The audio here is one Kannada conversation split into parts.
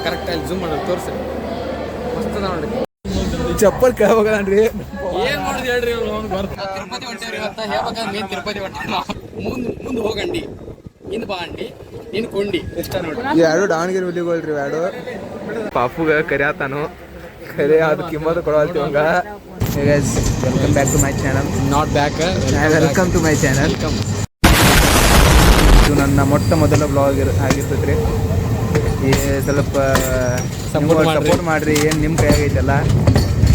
ಕರೆಕ್ಟಾಗಿ ಜೂಮ್ ಮಾಡೋದು ತೋರಿಸಿ ಮಸ್ತ್ ನೋಡಿ ಚಪ್ಪಲ್ ಕೇಳ್ಬೇಕನ್ರಿ ಏನ್ ಮಾಡಿದ್ರಿ ಹೇಳ್ರಿ ತಿರುಪತಿ ಹೊಂಟೇವ್ರಿ ಇವತ್ತ ಹೇಳ್ಬೇಕಂದ್ರೆ ಮೇನ್ ತಿರುಪತಿ ಹೊಂಟೇವ್ ಮುಂದೆ ಹೋಗಂಡಿ ಹಿಂದ್ ಬಾ ಅಂಡಿ ಹಿಂದ್ ಕೊಂಡಿ ಇಷ್ಟ ನೋಡಿ ಎರಡು ದಾವಣಗೆರೆ ಹುಲಿಗಳ್ರಿ ಎರಡು ಪಾಪುಗ ಕರಿಯಾತಾನು ಕರೆ ಅದು ಕಿಮ್ಮತ್ತು ಕೊಡಲ್ತೀವಂಗ welcome back to my channel not back welcome to my channel ಇದು ನನ್ನ ಮೊಟ್ಟ ಮೊದಲ ಬ್ಲಾಗ್ ಆಗಿರ್ತೈತ್ರಿ ಈ ಸ್ವಲ್ಪ ಸಪೋರ್ಟ್ ಮಾಡ್ರಿ ಏನು ನಿಮ್ಮ ಕೈಯಾಗೈತಲ್ಲ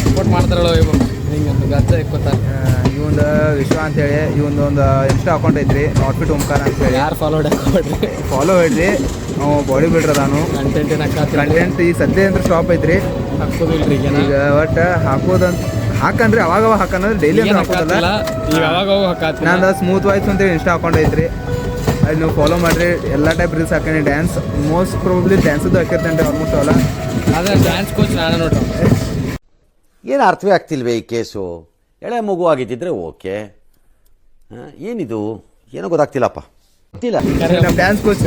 ಸಪೋರ್ಟ್ ಮಾಡ್ತಾರಲ್ಲ ಹಿಂಗೆ ಒಂದು ಗಜ್ಜ ಇಕ್ಕೋತಾರೆ ಇವಂದು ವಿಶ್ವ ಅಂತೇಳಿ ಇವಂದು ಒಂದು ಇನ್ಸ್ಟಾ ಅಕೌಂಟ್ ಐತ್ರಿ ಔಟ್ಫಿಟ್ ಓಂಕಾರ ಅಂತೇಳಿ ಯಾರು ಫಾಲೋ ಹೇಳ್ರಿ ನಾವು ಬಾಡಿ ಬಿಲ್ಡರ್ ಅದಾನು ಕಂಟೆಂಟ್ ಈ ಸದ್ಯ ಅಂದ್ರೆ ಸ್ಟಾಪ್ ಐತ್ರಿ ಹಾಕೋದಿಲ್ರಿ ಈಗ ಒಟ್ಟು ಹಾಕೋದಂತ ಹಾಕನ್ರಿ ಅವಾಗ ಹಾಕಂದ್ರೆ ಡೈಲಿ ಅಂತ ಹಾಕೋದಲ್ಲ ನಂದು ಸ್ಮೂತ್ ವಾಯ್ಸ್ ಅಂತೇಳಿ ಇನ್ಸ್ಟಾ ಅಕೌಂಟ್ ಐತ್ರಿ ಅಲ್ಲಿ ನೀವು ಫಾಲೋ ಮಾಡಿರಿ ಎಲ್ಲ ಟೈಪ್ ರೀಲ್ಸ್ ಹಾಕಿ ಡ್ಯಾನ್ಸ್ ಮೋಸ್ಟ್ ಪ್ರಾಬಬ್ಲಿ ಡ್ಯಾನ್ಸದ್ದು ಹಾಕಿರ್ತೇನೆ ರೀ ಆಲ್ಮೋಸ್ಟ್ ಅಲ್ಲ ಅದೇ ಡ್ಯಾನ್ಸ್ ಕೋಚ್ ನಾನು ನೋಡ್ರಿ ಏನು ಅರ್ಥವೇ ಆಗ್ತಿಲ್ವೇ ಈ ಕೇಸು ಎಳೆ ಮಗು ಆಗಿದ್ದಿದ್ರೆ ಓಕೆ ಏನಿದು ಏನೋ ಗೊತ್ತಾಗ್ತಿಲ್ಲಪ್ಪ ಗೊತ್ತಿಲ್ಲ ನಮ್ಮ ಡ್ಯಾನ್ಸ್ ಕೋಚ್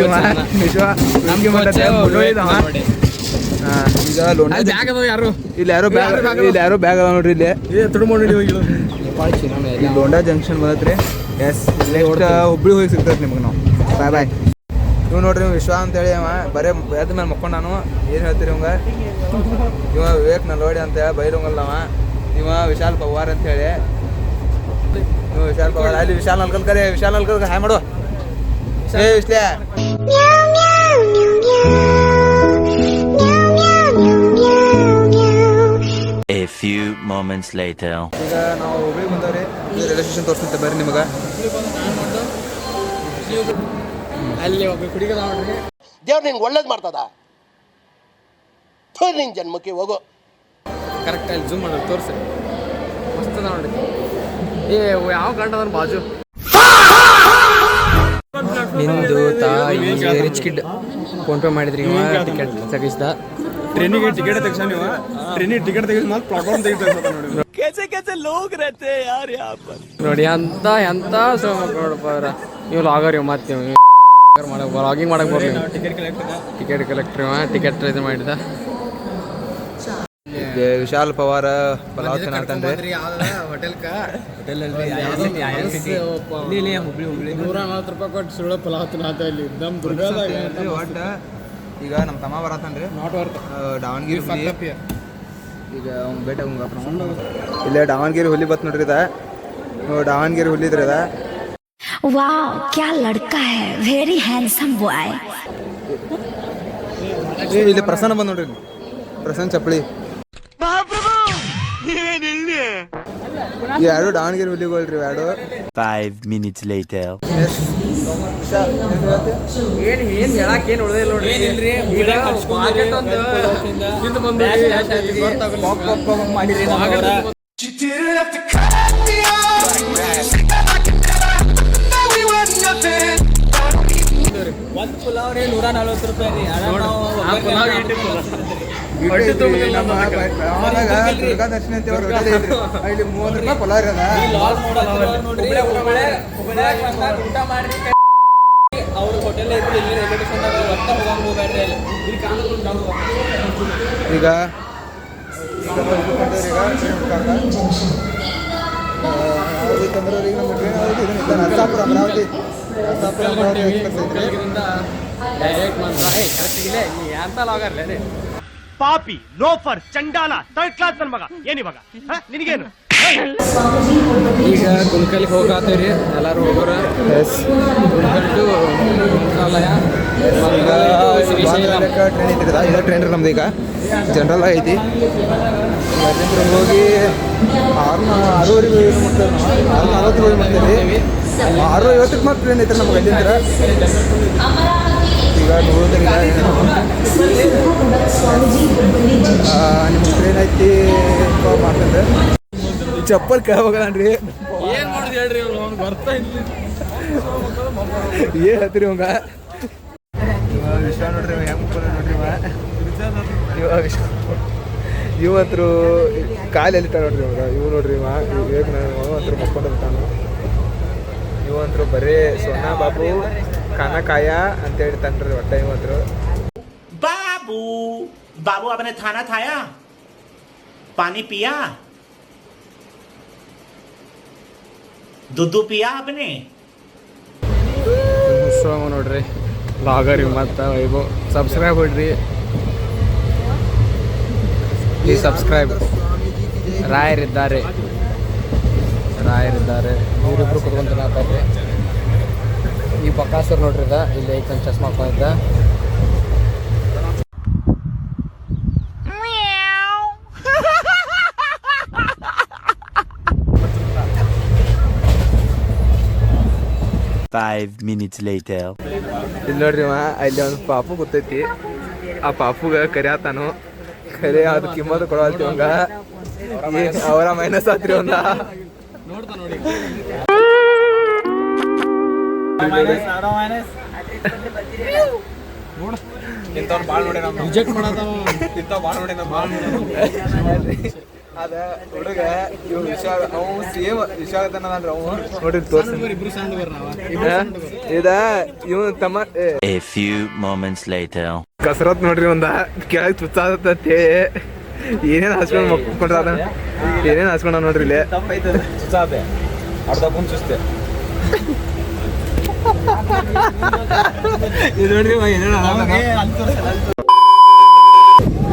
ನಮಗೆ ಈಗ ಯಾರು ಇಲ್ಲಿ ಯಾರೋ ಬ್ಯಾಗ್ ಅದಾವ ನೋಡ್ರಿ ಇಲ್ಲಿ ಲೋಂಡಾ ಜಂಕ್ಷನ್ ಬರತ್ರಿ ಎಸ್ ನೆಕ್ಸ್ಟ್ ಹುಬ್ಳಿ ಹೋಗಿ ಸಿಗ್ತದೆ ನಿಮ್ಗೆ ನಾವು ಬಾಯ್ ಬಾಯ್ ನೀವು ನೋಡ್ರಿ ನೀವು ವಿಶ್ವ ಅಂತೇಳಿ ಅವ ಬರೇ ಎದ್ದ ಮೇಲೆ ಮಕ್ಕೊಂಡು ನಾನು ಏನು ಹೇಳ್ತೀರಿ ಇವಂಗ ಇವ ವಿವೇಕ್ ನಲ್ವಾಡಿ ಅಂತೇಳಿ ಬೈರಂಗಲ್ಲ ಅವ ಇವ ವಿಶಾಲ್ ಪವಾರ್ ಅಂತೇಳಿ ನೀವು ವಿಶಾಲ್ ಪವಾರ್ ಅಲ್ಲಿ ವಿಶಾಲ್ ನಲ್ಕಲ್ ಹಾಯ್ ಮಾಡುವ ಏ ವಿಶ್ಲೇ A few moments later. ಈಗ ನಾವು ಹುಬ್ಳಿಗೆ ಬಂದವ್ರಿ ರೈಲ್ವೆ ಸ್ಟೇಷನ್ ತೋರಿಸ್ತಂತೆ ಬರ್ರಿ ನಿಮಗೆ ಅಲ್ಲಿ ಒಬ್ಬ ಕುಡಿಗ ನೋಡ್ರಿ ದೇವ್ರು ನಿನ್ಗೆ ಒಳ್ಳೇದು ಮಾಡ್ತದ ನಿನ್ ಜನ್ಮಕ್ಕೆ ಹೋಗೋ ಕರೆಕ್ಟಾಗಿ ಜೂಮ್ ಮಾಡೋದು ತೋರಿಸಿ ಮಸ್ತ್ ನೋಡಿ ಯಾವ ಗಂಡ ಅದನ್ನ ಬಾಜು ನಿಂದು ತಾಯಿ ರಿಚ್ ಕಿಡ್ ಫೋನ್ ಪೇ ಮಾಡಿದ್ರಿ ಟಿಕೆಟ್ ತೆಗಿಸ್ದ ಟ್ರೈನಿಗೆ ಟಿಕೆಟ್ ತೆಗ್ಸ ನೀವು ಟ್ರೈನಿಗೆ ಟಿಕೆಟ್ ತೆಗಿಸ್ ಮತ್ತೆ ಪ್ಲಾಟ್ಫಾರ್ಮ್ ತೆಗಿತಾರೆ ನೋಡಿ कैसे लोग रहते हैं यार यहाँ पर ನೋಡಿ ಎಂತ ನೋಡಪ್ಪ ಅವ್ರ ನೀವು ಲಾಗರ್ ಇವ್ ಮತ್ತೆ ವ್ಲಾಗಿಂಗ್ ಮಾಡಕ್ ಬರ್ಲಿ ಟಿಕೆಟ್ ಕಲೆಕ್ಟರ್ ಟಿಕೆಟ್ ಇದು ಮಾಡಿದ ವಿಶಾಲ್ ಪವಾರ್ ಪಲಾವ್ ತಿನ್ನತ್ತನ್ರಿ $140 ಕೊಟ್ಟು ಸುಳ್ಳು ಪಲಾವ್ ತಿನ್ನತ್ತ ಇಲ್ಲಿ ನಮ್ಮ ದುರ್ಗದಾಗ ಈಗ ನಮ್ಮ ತಮ್ಮ ಬರತ್ತನ್ರಿ ದಾವಣಗೆರೆ ಈಗ ಅವ್ನು ಬೇಟ ಇಲ್ಲೇ ದಾವಣಗೆರೆ ಹುಲಿ ಬತ್ ನೋಡ್ರಿ ದಾವಣಗೆರೆ ಹುಲಿ ಇದ್ರಿ वाह क्या लड़का है वेरी हैंडसम बॉय ಇಲ್ಲಿ ಪ್ರಸನ್ನ ಬಂದ್ ನೋಡ್ರಿ ಪ್ರಸನ್ನ ಚಪ್ಪಳಿ ಎರಡು ದಾವಣಗೆರೆ ಹುಲಿಗಳ್ರಿ ಎರಡು 5 minutes later. ಏನ್ ಹೇಳಕ್ ಏನ್ ಉಳ್ದಿಲ್ಲ ನೋಡ್ರಿ ಈಗ ಮಾರ್ಕೆಟ್ ಒಂದು ಇದು ಬಂದು ಒಂದು ಪುಲಾವ್ ರೀ $140 ದುರ್ಗಾ ದರ್ಶನ ಅಂತ ಇಲ್ಲಿ $30 ಪಲಾವ್ ಊಟ ಮಾಡಿ ಅವ್ರ ಹೋಟೆಲ್ ಐತ್ರಿ ಇಲ್ಲಿ ರೈಲ್ವೆ ಸ್ಟೇಷನ್ ಒಟ್ಟ ಹೋಗಂಗ್ ಹೋಗ್ಬೇಡ್ರಿ ಅಲ್ಲಿ ಇಲ್ಲಿ ಈಗ ನರಸಾಪುರ ಅಮರಾವತಿ ಡೈರೆಕ್ಟ್ ಕರೆಕ್ಟಿಗಿಲ್ಲ ಎಂತ ಲಾಗರ್ಲೇ ರೀ ಪಾಪಿ ಲೋಫರ್ ಚಂಡಾಲ ಥರ್ಡ್ ಕ್ಲಾಸ್ ನನ್ ಮಗ ಏನಿವಾಗ ನಿನಗೇನು ಈಗ ಗುಲ್ಕಲ್ಗೆ ಹೋಗತ್ತೇವ್ರಿ ಎಲ್ಲಾರು ಹೋಗೋರ ಗುಲ್ಕಲ್ ಟು ಮಂತ್ರಾಲಯ ಟ್ರೈನ್ ಐತಿರದ ಇದೇ ಟ್ರೈನ್ ರೀ ನಮ್ದು ಈಗ ಜನರಲ್ ಐತಿ ಹೋಗಿ 6:40 ಮಾಡ್ತೇವೆ ನಾವು 6:40 ಮಾಡ್ತೇವೆ 6:50 ಮಾತ್ರ ಟ್ರೈನ್ ಐತ್ರಿ ನಮ್ಗೆ ಅಲ್ಲಿಂದ ಈಗ ನೋಡಿದ್ರೆ ನಿಮ್ಗೆ ಟ್ರೈನ್ ಐತಿ ಮಾಡ್ತಂದ್ರೆ ಚಪ್ಪಲ್ ಕೇಳ್ಬೇಕನ್ರಿ ಏನ್ ಮಾಡಿದ್ರಿ ಹೇಳ್ರಿ ಬರ್ತಾ ಇಲ್ಲ ಏನ್ ಹೇಳ್ತೀರಿ ಅವಂಗ ವಿಶ್ವ ನೋಡ್ರಿ ಹೆಂಗ್ ನೋಡ್ರಿ ಇವತ್ತು ಕಾಲೆಲ್ಲಿ ನೋಡ್ರಿ ಅವಾಗ ಇವು ನೋಡ್ರಿ ವಿವೇಕ್ ಹತ್ರ ಮಕ್ಕೊಂಡಿರ್ತಾನು ಇವಂತರು ಬರೀ ಸೋನಾ ಬಾಬು ಕಾನಕಾಯ ಅಂತೇಳಿ ತಂದ್ರಿ ಒಟ್ಟ ಇವತ್ತು बाबू आपने खाना खाया, पानी पिया, दूध पिया आपने? ನೋಡ್ರಿ ಲಾಗರ್ ಮತ್ತು ವೈಭವ್ ಸಬ್ಸ್ಕ್ರೈಬ್ ಬಿಡ್ರಿ, ಪ್ಲೀಸ್ ಸಬ್ಸ್ಕ್ರೈಬ್. ರಾಯರಿದ್ದಾರೆ ಇವರಿಬ್ರು ಕುತ್ಕೊಂತ ಮಾತಾಡ್ರಿ. ಈ ಬಕಾಸರ್ ನೋಡ್ರಿ ಇದ ಇಲ್ಲಿ ಐತಂದು ಚಸ್ಮಾ ಹಾಕೊಂಡಿದ್ದ. Five minutes later. ಇಲ್ಲಿ ನೋಡ್ರಿ ಅಲ್ಲಿ ಒಂದು ಪಾಪು ಗೊತ್ತೈತಿ, ಆ ಪಾಪುಗ ಕರಿಯಾತಾನು, ಕರೆ ಅದು ಕಿಮ್ಮತ್ತು ಕೊಡವಲ್ತಿವಂಗ ಅವರ ಮೈನಸ್ ಆತ್ರಿ ಒಂದ. ನೋಡ್ತಾ ನೋಡಿ ರಿಜೆಕ್ಟ್ ಮಾಡತಾವ ಅದ ಹುಡುಗ ಇವ್ ವಿಶಾಲ, ಅವು ಸೇಮ್ ವಿಶಾಲತನಂದ್ರ ಅವು ನೋಡ್ರಿ ತೋರ್ಸಿ. ಇಬ್ರು ಸಣ್ಣ ಇದ ಇವ್ ತಮ್ಮ A few moments later. ಕಸರತ್ ನೋಡ್ರಿ ಒಂದ ಕೆಳಗ್ ತುತ್ತಾದತ್ತೆ, ಏನೇನ್ ಹಸ್ಕೊಂಡ್ ಮಕ್ಕೊಂಡ್ರ ಏನೇನ್ ಹಸ್ಕೊಂಡ ನೋಡ್ರಿ ಇಲ್ಲಿ. ಇದು ನೋಡ್ರಿ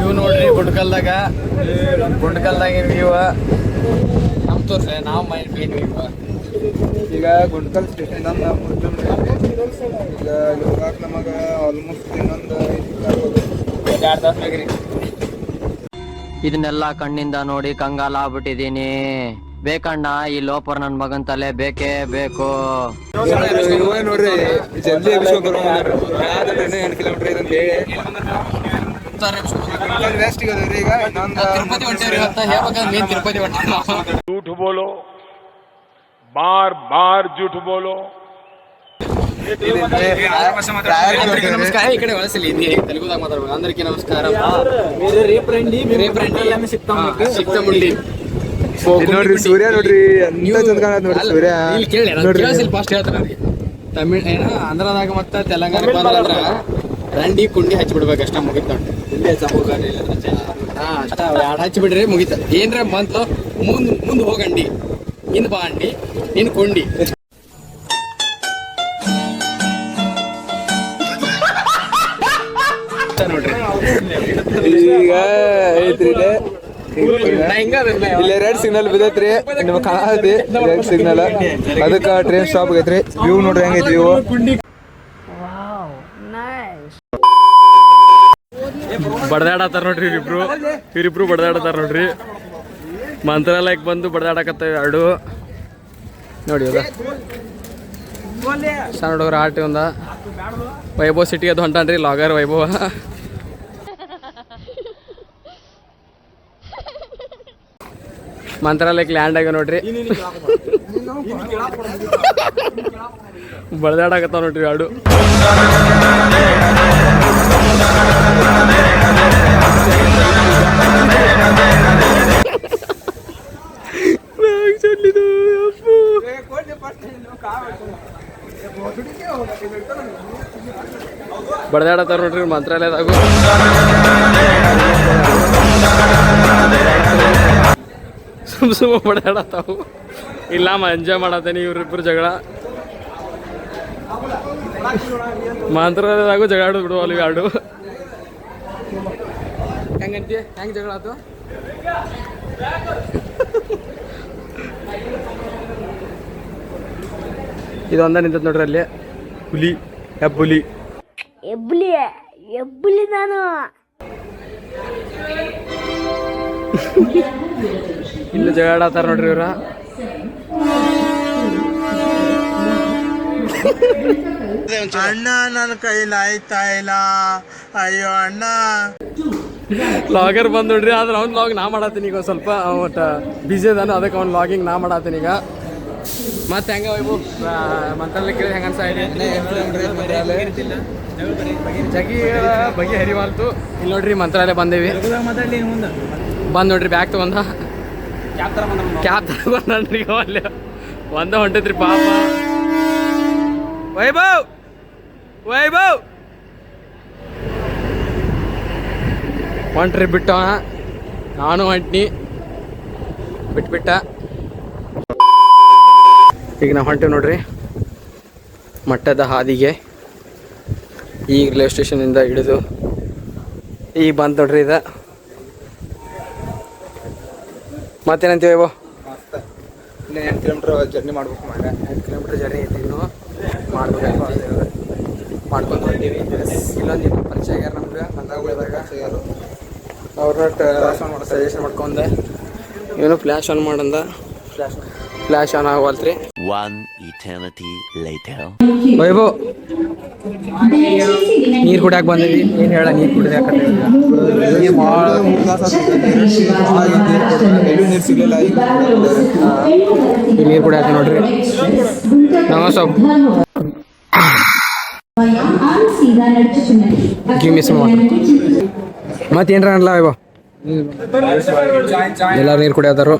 ಇವ್ ನೋಡ್ರಿ ಗುಂಡ್ಕಲ್ದಾಗ ಇವ ನಮ್ ತೋರ್ಸ್ರಿ ನಾವು ಮೈಂಡ್ ಕ್ಲೀನ್ ಇವ. ಈಗ ಗುಂಡ್ಕಲ್ ಸ್ಟೇಷನ್ ಈಗ ಹೋಗಾಕ ನಮಗ ಆಲ್ಮೋಸ್ಟ್ ಇನ್ನೊಂದು 2 ತಾಸು ಬೇಕ್ರಿ. ಇದನ್ನೆಲ್ಲ ಕಣ್ಣಿಂದ ನೋಡಿ ಕಂಗಾಲ ಆಗ್ಬಿಟ್ಟಿದೀನಿ. ಬೇಕಣ್ಣ ಈ ಲೋಪರ್ ನನ್ ಮಗನ್ ತಲೆ ಬೇಕೇ ಬೇಕು. ಇವ ನೋಡ್ರಿ ಜಲ್ದಿ ಎಬ್ಬಿಸ್ಕೊಂಡ್ ಬರೋ 8 ಕಿಲೋಮೀಟರ್ ಇದೆ ಅಂತ ಹೇಳಿ ರೆಸ್ಟ್ ಈಗ ಇನ್ನೊಂದು ತಿರುಪತಿ ಹೊಂಟೇವ್ರಿ ಇವತ್ತ. ಹೇಳ್ಬೇಕಂದ್ರೆ ಮೇನ್ ತಿರುಪತಿ ಹೊಂಟೇವ್ ನಾವು. झूठ बोलो, बार बार झूठ बोलो. ನಮಸ್ಕಾರ. ಈ ಕಡೆ ಒಳಸಲಿ ಹಿಂದಿ ತೆಲುಗುದಾಗ ಮಾತಾಡ್ಬೇಕು. అందరికీ ನಮಸ್ಕಾರ. ಸಿಕ್ತಮುಂಡಿ ನೋಡ್ರಿ ಸೂರ್ಯ ನೋಡ್ರಿ ಎಂತ ಚಂದ ಕಾಣತ್ ನೋಡ್ರಿ ಸೂರ್ಯ. ಇಲ್ಲಿ ಕೇಳಿ ಕೇಳಿಸಿಲ್ಲ ಫಾಸ್ಟ್ ಹೇಳ್ತಾರೆ. ತಮಿಳ್ ಏನ ಆಂಧ್ರದಾಗ ಮತ್ತೆ ತೆಲಂಗಾಣ ಬಂದ್ರ ರಂಡಿ ಕುಂಡಿ ಹಚ್ಚಿಬಿಡ್ಬೇಕು ಅಷ್ಟ, ಮುಗಿತ. ಹಾ ಅಷ್ಟ ಎರಡು ಹಚ್ಚಿಬಿಡ್ರಿ ಮುಗಿತ. ಏನ್ರ ಬಂತು ಮುಂದ್ ಹೋಗಂಡಿ, ಹಿಂದ್ ಬಾ ಅಂಡಿ, ನಿನ್ ಕೊಂಡಿ. ನೋಡ್ರಿ ಈಗ ಐತ್ರಿ ಇಲ್ಲಿ ರೆಡ್ ಸಿಗ್ನಲ್ ಬಿದ್ದೈತ್ರಿ, ನಿಮ್ಗೆ ಕಾಣತಿ ರೆಡ್ ಸಿಗ್ನಲ್. ಅದಕ್ಕೆ ಟ್ರೈನ್ ಸ್ಟಾಪ್ ಆಗೈತ್ರಿ. ವ್ಯೂ ನೋಡ್ರಿ ಹೆಂಗೈತಿ ವ್ಯೂ. ಬಡ್ದಾಡತ್ತಾರ ನೋಡ್ರಿ ಇವ್ರಿಬ್ರು ಬಡ್ದಾಡತ್ತಾರ ನೋಡ್ರಿ. ಮಂತ್ರಾಲಯಕ್ಕೆ ಬಂದು ಬಡ್ದಾಡಕತ್ತಾವ ಎರಡು ನೋಡಿ. ಅದ ಸಣ್ಣ ಹುಡುಗರ ಆಟ ಒಂದ. ವೈಭವ್ ಸಿಟಿಗೆ ಅದು ಹೊಂಟಾನ್ರಿ ಲಾಗರ್ ವೈಭವ. ಮಂತ್ರಾಲಯಕ್ಕೆ ಲ್ಯಾಂಡ್ ಆಗ ನೋಡ್ರಿ, ಬಡ್ದಾಡಕತ್ತಾವ ನೋಡ್ರಿ ಎರಡು. ಬಡ್ದಾಡತ್ತಾರ ನೋಡ್ರಿ ಮಂತ್ರಾಲಯದಾಗ. ಸುಮ್ಮ ಬಡ್ದಾಡತ್ತಾವು. ಇಲ್ಲ ಎಂಜಾಯ್ ಮಾಡತ್ತೇನೆ ಇವ್ರಿಬ್ರು ಜಗಳ. ಮಂತ್ರಾಲಯದಾಗೂ ಜಗಳ ಆಡೋದು ಬಿಡುವಲ್ಲ ಇವು ಎರಡು. ಹೆಂಗಂತೀಯ ಹೆಂಗ್ ಜಗಳ ಆತು? ಇದೊಂದ ನಿಂತದ ನೋಡ್ರಿ ಅಲ್ಲಿ ಹುಲಿ ಹೆಬ್ಬುಲಿ. ಎಬ್ಬುಲಿ ನಾನು ಇಲ್ಲಿ ಜಗಳ ಆಡತ್ತಾರ ನೋಡ್ರಿ ಇವ್ರ. ಅಣ್ಣ ನನ್ನ ಕೈಲಿ ಆಯ್ತಾ ಇಲ್ಲ, ಅಯ್ಯೋ ಅಣ್ಣ. ಲಾಗರ್ ಬಂದ್ ನೋಡ್ರಿ. ಆದ್ರೆ ಅವ್ನ ಲಾಗ್ ನಾ ಮಾಡತ್ತೀನಿ ಈಗ. ಸ್ವಲ್ಪ ಒಟ್ಟ ಬಿಸಿ ಅದಾನ, ಅದಕ್ಕೆ ಅವ್ನ ಲಾಗಿಂಗ್ ನಾ ಮಾಡತ್ತೀನಿ ಈಗ. ಮತ್ತೆ ಹೆಂಗ ವೈಭವ್ ಮಂತ್ರಾಲಯ ಕೇಳಿ ಹೆಂಗ ಅನ್ಸ ಜಗಿ ಬಗೆ ಹರಿವಾಲ್ತು. ಇಲ್ಲಿ ನೋಡ್ರಿ ಮಂತ್ರಾಲಯ ಬಂದೇವಿ. ಬಂದ್ ನೋಡ್ರಿ ಬ್ಯಾಗ್ ತಗೊಂಡ ಕ್ಯಾಬ್ ತಗೊಂಡ್ರಿ ಅಲ್ಲಿ ಒಂದ ಹೊಂಟೈತ್ರಿ ಪಾಪ. ವೈಭವ್ ಹೊಂಟ್ರಿ ಬಿಟ್ಟವ, ನಾನು ಹೊಂಟ್ನಿ ಬಿಟ್ಬಿಟ್ಟ. ಈಗ ನಾವು ಹೊಂಟೀವಿ ನೋಡ್ರಿ ಮಠದ ಹಾದಿಗೆ. ಈಗ ರೈಲ್ವೆ ಸ್ಟೇಷನಿಂದ ಹಿಡಿದು ಈಗ ಬಂತು ನೋಡ್ರಿ ಇದು. ಮತ್ತೇನಂತೀವಿ ಇವು ಇನ್ನು 8 ಕಿಲೋಮೀಟ್ರ್ ಜರ್ನಿ ಮಾಡ್ಬೇಕು ಮಾಡ. 8 ಕಿಲೋಮೀಟ್ರ್ ಜರ್ನಿ ಐತಿ ಇನ್ನು ಮಾಡ್ಬೇಕು. ಮಾಡ್ಕೊಂಡು ಹೊಂಟೀವಿ. ಇಲ್ಲೊಂದು ಇನ್ನೂ ಪರಿಚಯ ಆಗ್ಯಾರ ನಮ್ಗೆ ಬಂದಾಗ ಹೋದಾಗ ಸಿಗೋರು. ಅವ್ರನ್ನ ಸಜೆಷನ್ ಮಾಡ್ಕೊಂಡೆ. ಇವನು ಫ್ಲ್ಯಾಶ್ ಆನ್ ಮಾಡಂದ. ಫ್ಲ್ಯಾಶ್ ಆನ್ ಆಗವಲ್ತ್ರಿ. One eternity later. ವೈಭವ್ ನೀರು ಕುಡಿಯಾಕೆ ಬಂದೀವಿ. ಏನು ಹೇಳ ನೀರು ಕುಡಿಯಾಕ? ನೀರು ಭಾಳ 3 ತಾಸು ಎಲ್ಲೂ ನೀರು ಸಿಗಲಿಲ್ಲ. ನೀರು ಕುಡಿಯಾಕ ನೋಡ್ರಿ. ನಾವು ಸ್ವಲ್ಪ ಗಿವ್ ಮಿ ಸಮ್ ವಾಟರ್. ಮತ್ತೇನ್ರ ಅನ್ಲ ವೈಭವ್? ಎಲ್ಲ ನೀರು ಕುಡಿಯತಾರು.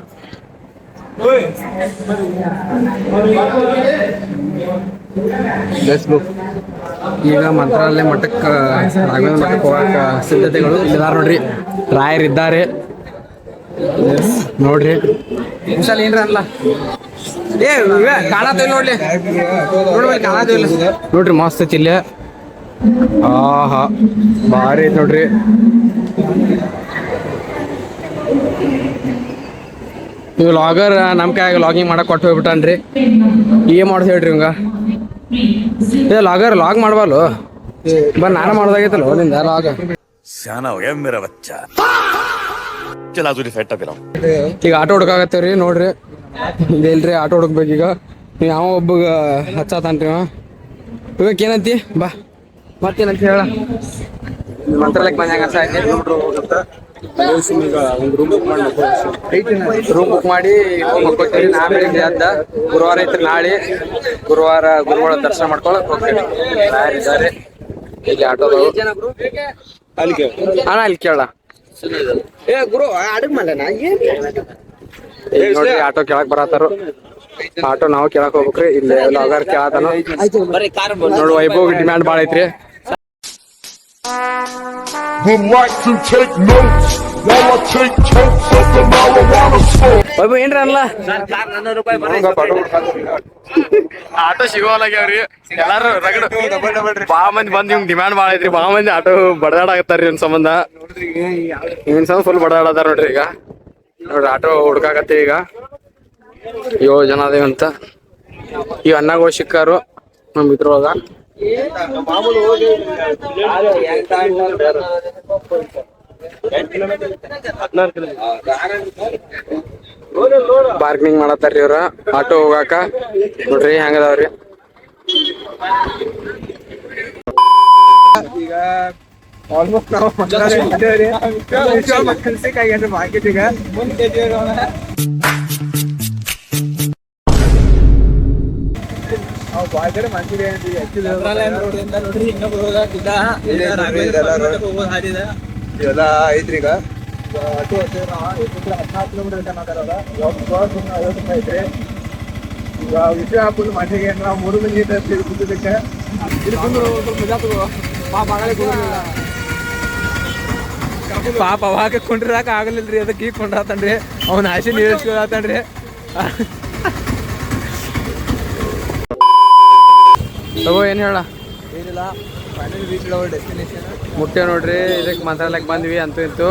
ಈಗ ಮಂತ್ರಾಲಯ ಮಠಕ್ಕೆ ರಾಘವೇಂದ್ರ ಮಠಕ್ಕೆ ಹೋಗಕ್ಕೆ ಸಿದ್ಧತೆಗಳು ಇಲ್ಲಿದಾರ ನೋಡ್ರಿ. ರಾಯರಿದ್ದಾರೆ ನೋಡ್ರಿ. ವಿಶಾಲ್ ಏನ್ರ ಅನ್ಲ? ಏ ಕಾಣತ್ತ ನೋಡ್ಲಿ, ನೋಡ್ರಿ ಕಾಣತ್ತ ನೋಡ್ರಿ. ಮಸ್ತ್ ಐತಿ ಇಲ್ಲಿ. ಆಹಾ ಭಾರಿ ಐತಿ ನೋಡ್ರಿ. ನೀವು ಲಾಗರ್ ನಮ್ಮ ಕೈಯಾಗ ಲಾಗಿಂಗ್ ಮಾಡಕ್ಕೆ ಕೊಟ್ಟು ಹೋಗ್ಬಿಟ್ಟಾನ್ರಿ. ಏನ್ ಮಾಡೋದು ಹೇಳ್ರಿ ಇವಂಗ? ಏ ಲಾಗರ್ ಲಾಗ್ ಮಾಡ್ಬಾಲು ಬರ್ ನಾನು ಮಾಡೋದಾಗೈತಲ್ಲ ನಿಂದ ಲಾಗ್. ಈಗ ಆಟೋ ಹುಡುಕಾಗತ್ತೇವ್ರಿ ನೋಡ್ರಿ. ಇಲ್ರಿ ಆಟೋ ಹುಡುಕ್ಬೇಕೀಗ. ನೀವು ಯಾವ ಒಬ್ಬಗ ಹಚ್ಚಾತಾನ್ರಿ ಇವಾಗ ಏನಂತಿ ಬಾ. ಮತ್ತೇನಂತ ಹೇಳ? ಮಂತ್ರಾಲಯಕ್ಕೆ ಬಂದಾಗ ಈಗ ಒಂದು ರೂಮ್ ಬುಕ್ ಮಾಡಿ ಹೋಗ್ಕೊತೀವಿ. ನಾಳೆ ಅದ್ದ ಗುರುವಾರ ಐತ್ರಿ. ನಾಳೆ ಗುರುವಾರ ಗುರುಗಳ ದರ್ಶನ ಮಾಡ್ಕೊಳಕ್ ಹೋಗ್ತೀವಿ. ಯಾರಿದ್ದಾರೆ ಇಲ್ಲಿ ಆಟೋದವರು? ಅಣ್ಣ ಅಲ್ಲಿ ಕೇಳ. ನೋಡ್ರಿ ಆಟೋ ಕೇಳಕ್ ಬರತ್ತಾರು. ಆಟೋ ನಾವು ಕೇಳಕ್ ಹೋಗ್ಬೇಕ್ರಿ. ಇಲ್ಲಿ ಲಾಗರ್ ಕೇಳತಾನ ನೋಡು. ವೈಭವ್ ಡಿಮ್ಯಾಂಡ್ ಭಾಳ ಐತ್ರಿ. ವೈಭವ್ ಏನ್ರ ಅಲ್ಲ ಆಟೋ ಸಿಗೋಲಾಗ್ಯಾವ್ರಿ. ಎಲ್ಲಾರು ರಗಡ್ ಬಾಳ ಮಂದಿ ಬಂದ್ ಇವ್ ಡಿಮ್ಯಾಂಡ್ ಭಾಳ ಐತ್ರಿ. ಬಾಳ ಮಂದಿ ಆಟೋ ಬಡದಾಡಕತ್ತಾರ್ರಿ ಇನ್ ಸಂಬಂಧ. ಇನ್ ಸಂಬಂಧ ಫುಲ್ ಬಡದಾಡತಾರ ನೋಡ್ರಿ. ಈಗ ನೋಡ್ರಿ ಆಟೋ ಹುಡ್ಕಾಕತ್ತೀವಿ. ಈಗ 7 ಜನ ಅದೇವಂತ. ಈ ಅನ್ನಗಳು ಸಿಕ್ಕಾರು ನಮ್ ಇದ್ರೊಳಗ. ಪಾರ್ಕಿಂಗ್ ಮಾಡತ್ತಾರ್ರಿ ಇವ್ರ ಆಟೋ ಹೋಗಾಕ. ನೋಡ್ರಿ ಹೆಂಗದಾವ್ರಿ. ಈಗ ಆಲ್ಮೋಸ್ಟ್ ನಾವು ಮಾರ್ಕೆಟ್ ಈಗ ಇದೆಲ್ಲ ಐತ್ರಿ. ಈಗ ಆಟೋ 14 ಕಿಲೋಮೀಟರ್ ಐತ್ರಿ. ಈಗ ವಿಷಯ ಫುಲ್ ಮಟ್ಟಿಗೆ ನಾವು 3 ಮಂದಿ ಕುಂತಿದ್ದಕ್ಕೆ ಇದು ಬಂದು ಸ್ವಲ್ಪ ಮಜಾ ತಗೋ. ಪಾಪ ಅವಾಗ ಕೊಂಡಿರಾಕ ಆಗಲಿಲ್ರಿ. ಅದಕ್ಕೆ ಈಗ ಕೊಂಡಾತನ್ರಿ. ಅವ್ನ ಆಸೆ ನೀರಿಸ್ಕೊಳತನ್ರಿ. ತಗೋ ಏನ್ ಹೇಳ? ಏನಿಲ್ಲ, ಫೈನಲ್ ರೀಚ್ ಅವರ್ ಡೆಸ್ಟಿನೇಷನ್ ಮುಟ್ಟೆ ನೋಡ್ರಿ. ಇದಕ್ಕೆ ಮಂತ್ರಾಲಯಕ್ಕೆ ಬಂದ್ವಿ ಅಂತೂ ಇಂತೂ.